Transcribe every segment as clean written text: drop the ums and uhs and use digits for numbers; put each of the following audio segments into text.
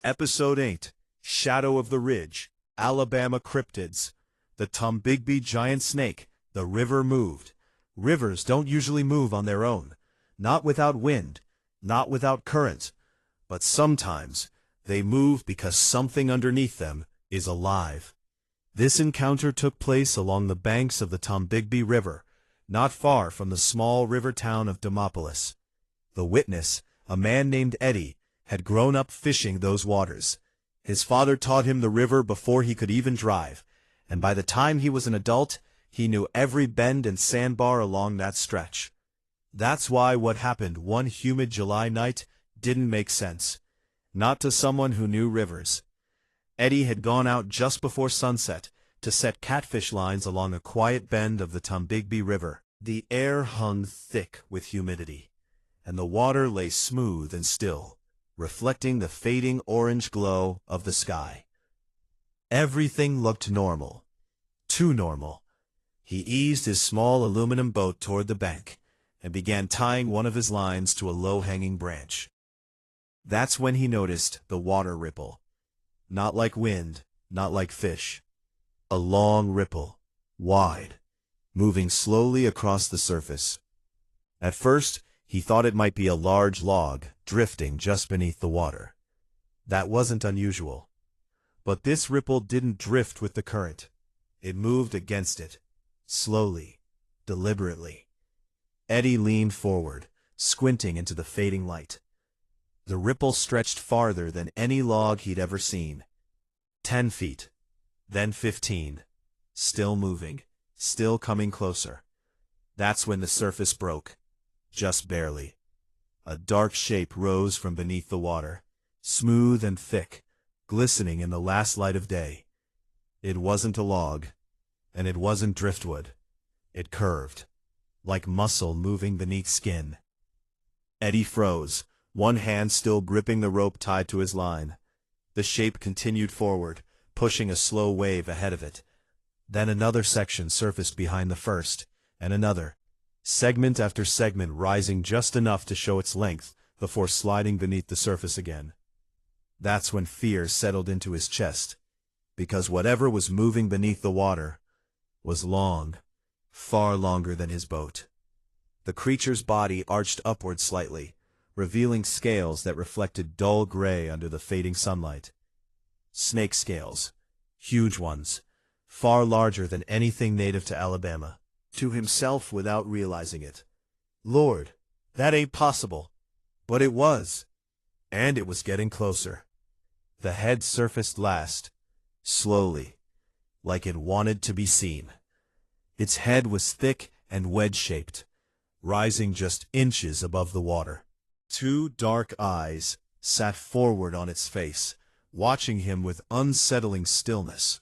Episode 8, Shadow of the Ridge, Alabama Cryptids. The Tombigbee giant snake, the river moved. Rivers don't usually move on their own. Not without wind, not without current. But sometimes, they move because something underneath them is alive. This encounter took place along the banks of the Tombigbee River, not far from the small river town of Demopolis. The witness, a man named Eddie, had grown up fishing those waters. His father taught him the river before he could even drive, and by the time he was an adult, he knew every bend and sandbar along that stretch. That's why what happened one humid July night didn't make sense. Not to someone who knew rivers. Eddie had gone out just before sunset to set catfish lines along a quiet bend of the Tombigbee River. The air hung thick with humidity, and the water lay smooth and still, reflecting the fading orange glow of the sky. Everything looked normal. Too normal. He eased his small aluminum boat toward the bank and began tying one of his lines to a low-hanging branch. That's when he noticed the water ripple. Not like wind, not like fish. A long ripple, wide, moving slowly across the surface. At first, he thought it might be a large log drifting just beneath the water. That wasn't unusual. But this ripple didn't drift with the current. It moved against it, slowly, deliberately. Eddie leaned forward, squinting into the fading light. The ripple stretched farther than any log he'd ever seen. 10 feet, then 15. Still moving, still coming closer. That's when the surface broke. Just barely. A dark shape rose from beneath the water, smooth and thick, glistening in the last light of day. It wasn't a log, and it wasn't driftwood. It curved, like muscle moving beneath skin. Eddie froze, one hand still gripping the rope tied to his line. The shape continued forward, pushing a slow wave ahead of it. Then another section surfaced behind the first, and another. Segment after segment rising just enough to show its length before sliding beneath the surface again. That's when fear settled into his chest, because whatever was moving beneath the water was long, far longer than his boat. The creature's body arched upward slightly, revealing scales that reflected dull gray under the fading sunlight. Snake scales, huge ones, far larger than anything native to Alabama. To himself without realizing it. Lord, that ain't possible. But it was. And it was getting closer. The head surfaced last, slowly, like it wanted to be seen. Its head was thick and wedge-shaped, rising just inches above the water. 2 dark eyes sat forward on its face, watching him with unsettling stillness.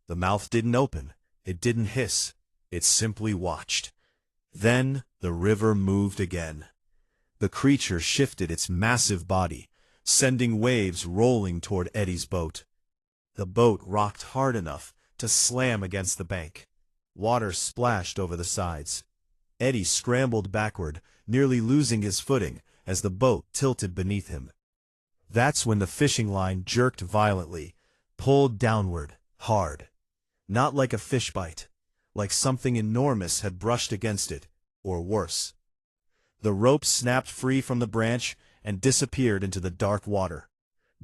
The mouth didn't open, it didn't hiss. It simply watched. Then the river moved again. The creature shifted its massive body, sending waves rolling toward Eddie's boat. The boat rocked hard enough to slam against the bank. Water splashed over the sides. Eddie scrambled backward, nearly losing his footing as the boat tilted beneath him. That's when the fishing line jerked violently, pulled downward, hard. Not like a fish bite. Like something enormous had brushed against it, or worse. The rope snapped free from the branch and disappeared into the dark water,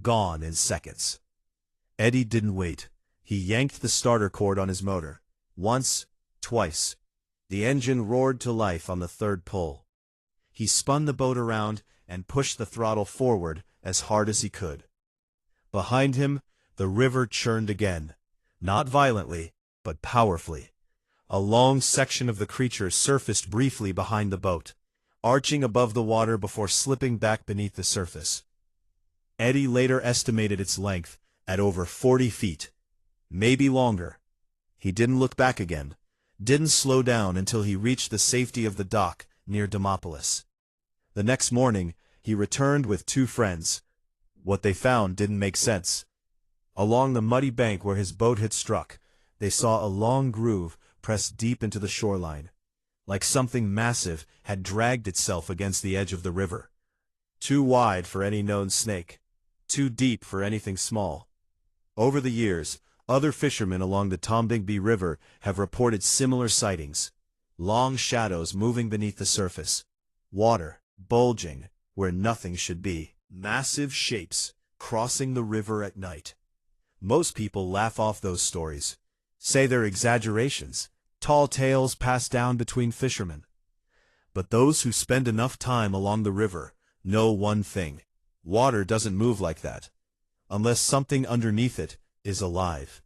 gone in seconds. Eddie didn't wait. He yanked the starter cord on his motor. Once, twice. The engine roared to life on the third pull. He spun the boat around and pushed the throttle forward as hard as he could. Behind him, the river churned again, not violently, but powerfully. A long section of the creature surfaced briefly behind the boat, arching above the water before slipping back beneath the surface. Eddie later estimated its length at over 40 feet, maybe longer. He didn't look back again, didn't slow down until he reached the safety of the dock near Demopolis. The next morning, he returned with 2 friends. What they found didn't make sense. Along the muddy bank where his boat had struck, they saw a long groove pressed deep into the shoreline, like something massive had dragged itself against the edge of the river. Too wide for any known snake, too deep for anything small. Over the years, other fishermen along the Tombigbee River have reported similar sightings. Long shadows moving beneath the surface. Water bulging where nothing should be. Massive shapes crossing the river at night. Most people laugh off those stories, say they're exaggerations, tall tales passed down between fishermen. But those who spend enough time along the river know one thing: water doesn't move like that, unless something underneath it is alive.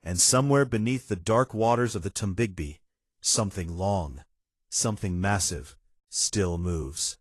And somewhere beneath the dark waters of the Tombigbee, something long, something massive, still moves.